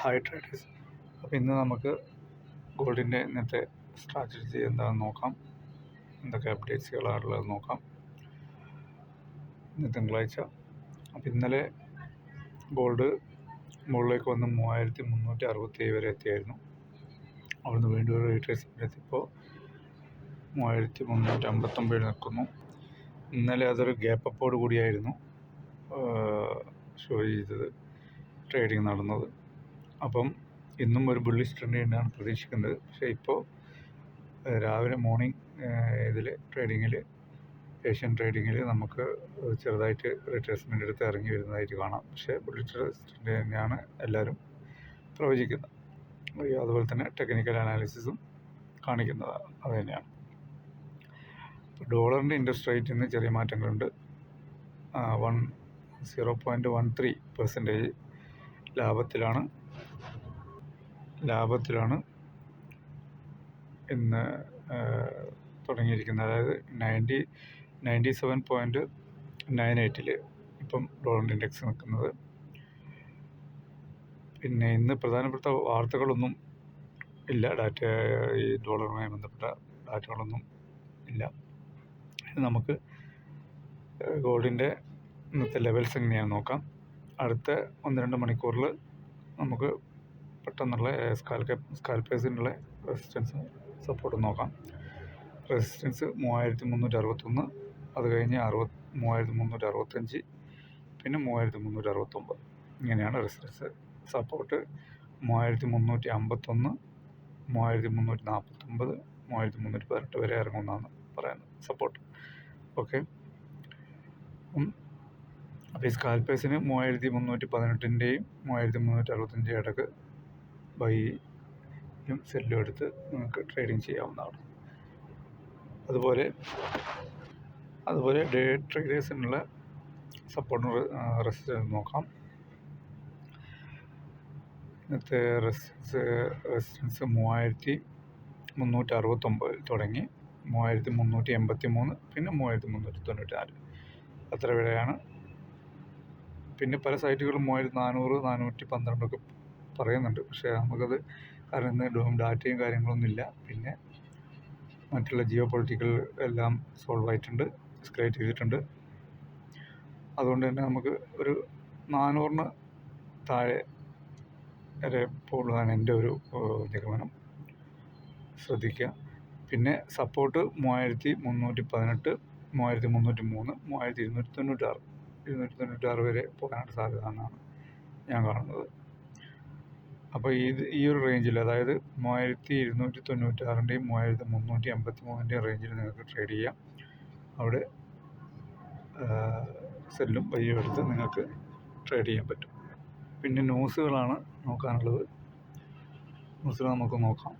Hi traders. അപ്പോൾ ഇന്ന് നമുക്ക് ഗോൾഡിൻ്റെ ഇന്നത്തെ സ്ട്രാറ്റജി എന്താണെന്ന് നോക്കാം. എന്തൊക്കെ അപ്ഡേറ്റ്സുകളാണുള്ളത് നോക്കാം. ഇന്ന് തിങ്കളാഴ്ച. അപ്പോൾ ഇന്നലെ ഗോൾഡ് മുകളിലേക്ക് വന്ന് 3367 വരെ എത്തിയായിരുന്നു. അവിടുന്ന് വീണ്ടും ഒരു റീട്രേസ്മെൻറ്റ് എത്തിയപ്പോൾ 3359 നിൽക്കുന്നു. ഇന്നലെ അതൊരു ഗ്യാപ്പ് അപ്പോട് കൂടിയായിരുന്നു ഷോ ചെയ്തത്, ട്രേഡിങ് നടന്നത്. അപ്പം ഇന്നും ഒരു ബുള്ളിഷ് ട്രെൻഡ് തന്നെയാണ് പ്രതീക്ഷിക്കുന്നത്. പക്ഷേ ഇപ്പോൾ രാവിലെ മോർണിംഗ് ട്രേഡിങ്ങിൽ ഏഷ്യൻ ട്രേഡിങ്ങിൽ നമുക്ക് ചെറുതായിട്ട് റിട്രേസ്മെൻ്റ് എടുത്ത് ഇറങ്ങി വരുന്നതായിട്ട് കാണാം. പക്ഷേ ബുള്ളിഷ് ട്രെൻഡ് തന്നെയാണ് എല്ലാവരും പ്രവചിക്കുന്നത്. അതുപോലെ തന്നെ ടെക്നിക്കൽ അനാലിസിസും കാണിക്കുന്നത് അത് തന്നെയാണ്. ഡോളറിൻ്റെ ഇൻട്രസ്റ്റ് റേറ്റിൽ ചെറിയ മാറ്റങ്ങളുണ്ട്. 0.13% ലാഭത്തിലാണ് ഇന്ന് തുടങ്ങിയിരിക്കുന്നത്. അതായത് 97.98 ഇപ്പം ഡോളറിൻ്റെ ഇൻഡെക്സ് നിൽക്കുന്നത്. പിന്നെ ഇന്ന് പ്രധാനപ്പെട്ട വാർത്തകളൊന്നും ഇല്ല, ഈ ഡോളറുമായി ബന്ധപ്പെട്ട ഡാറ്റകളൊന്നും ഇല്ല. നമുക്ക് ഗോൾഡിൻ്റെ ഇന്നത്തെ ലെവൽസ് എങ്ങനെയാണെന്ന് നോക്കാം. അടുത്ത 1-2 മണിക്കൂറിൽ നമുക്ക് പെട്ടെന്നുള്ള സ്കാൽപ്പേഴ്സിനുള്ള റെസിസ്റ്റൻസും സപ്പോർട്ടും നോക്കാം. റെസിസ്റ്റൻസ് 3361, അത് കഴിഞ്ഞ് 3365, പിന്നെ 3369. ഇങ്ങനെയാണ് റെസിസ്റ്റൻസ്. സപ്പോർട്ട് 3351, 3349, 3318 വരെ ഇറങ്ങുമെന്നാണ് പറയുന്നത് സപ്പോർട്ട്. ഓക്കെ. അപ്പോൾ ഈ സ്കാൽപ്പേഴ്സിന് 3318ൻ്റെയും 3365 ഇടക്ക് ബൈയും സെല്ലും എടുത്ത് നിങ്ങൾക്ക് ട്രേഡിങ് ചെയ്യാവുന്നതാണ്. അതുപോലെ ഡേ ട്രേഡേഴ്സിനുള്ള സപ്പോർട്ടും റെസിസ്റ്റൻസ് നോക്കാം. ഇന്നത്തെ റെസിസ്റ്റൻസ് 3369 തുടങ്ങി 3383, പിന്നെ 3394 അത്ര വിലയാണ്. പിന്നെ പല സൈറ്റുകളും 3400, 412 പറയുന്നുണ്ട്. പക്ഷേ നമുക്കത് കാരണം ഇന്ന് ഡാറ്റയും കാര്യങ്ങളൊന്നും ഇല്ല. പിന്നെ മറ്റുള്ള ജിയോ പൊളിറ്റിക്കൽ എല്ലാം സോൾവ് ആയിട്ടുണ്ട്, എസ്കലേറ്റ് ചെയ്തിട്ടുണ്ട്. അതുകൊണ്ട് തന്നെ നമുക്ക് ഒരു 400 താഴെ വരെ പോകുന്നതാണ് എൻ്റെ ഒരു നിഗമനം. ശ്രദ്ധിക്കുക. പിന്നെ സപ്പോർട്ട് 3318, 3303, 3296 വരെ പോകാനായിട്ട് സാധ്യത എന്നാണ് ഞാൻ കാണുന്നത്. അപ്പോൾ ഈ ഒരു റേഞ്ചിൽ, അതായത് 3296ൻ്റെയും 3383ൻ്റെയും റേഞ്ചിൽ നിങ്ങൾക്ക് ട്രേഡ് ചെയ്യാം. അവിടെ സെല്ലും ബൈയും എടുത്ത് നിങ്ങൾക്ക് ട്രേഡ് ചെയ്യാൻ പറ്റും. പിന്നെ ന്യൂസുകളാണ് നോക്കാനുള്ളത്. ന്യൂസുകൾ നമുക്ക് നോക്കാം.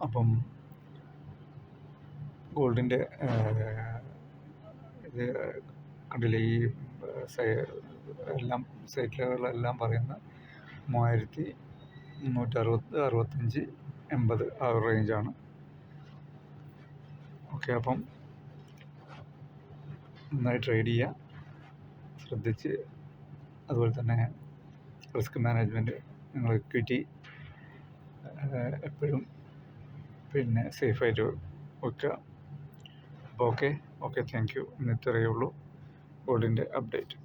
അപ്പം ഗോൾഡിൻ്റെ ഇത് കണ്ടില്ലേ, ഈ സൈറ്റുകളെല്ലാം പറയുന്ന 3360, 65, 80 ആ ഒരു റേഞ്ചാണ്. ഓക്കെ. അപ്പം നന്നായി ട്രേഡ് ചെയ്യുക, ശ്രദ്ധിച്ച്. അതുപോലെ തന്നെ റിസ്ക് മാനേജ്മെൻറ്റ്, നിങ്ങൾ ഇക്വിറ്റി എപ്പോഴും പിന്നെ സേഫായിട്ട് വെക്കുക. അപ്പോൾ ഓക്കെ, താങ്ക് യു. ഇന്ന് ഇത്രയേ ഉള്ളൂ ഗോൾഡിൻ്റെ അപ്ഡേറ്റ്.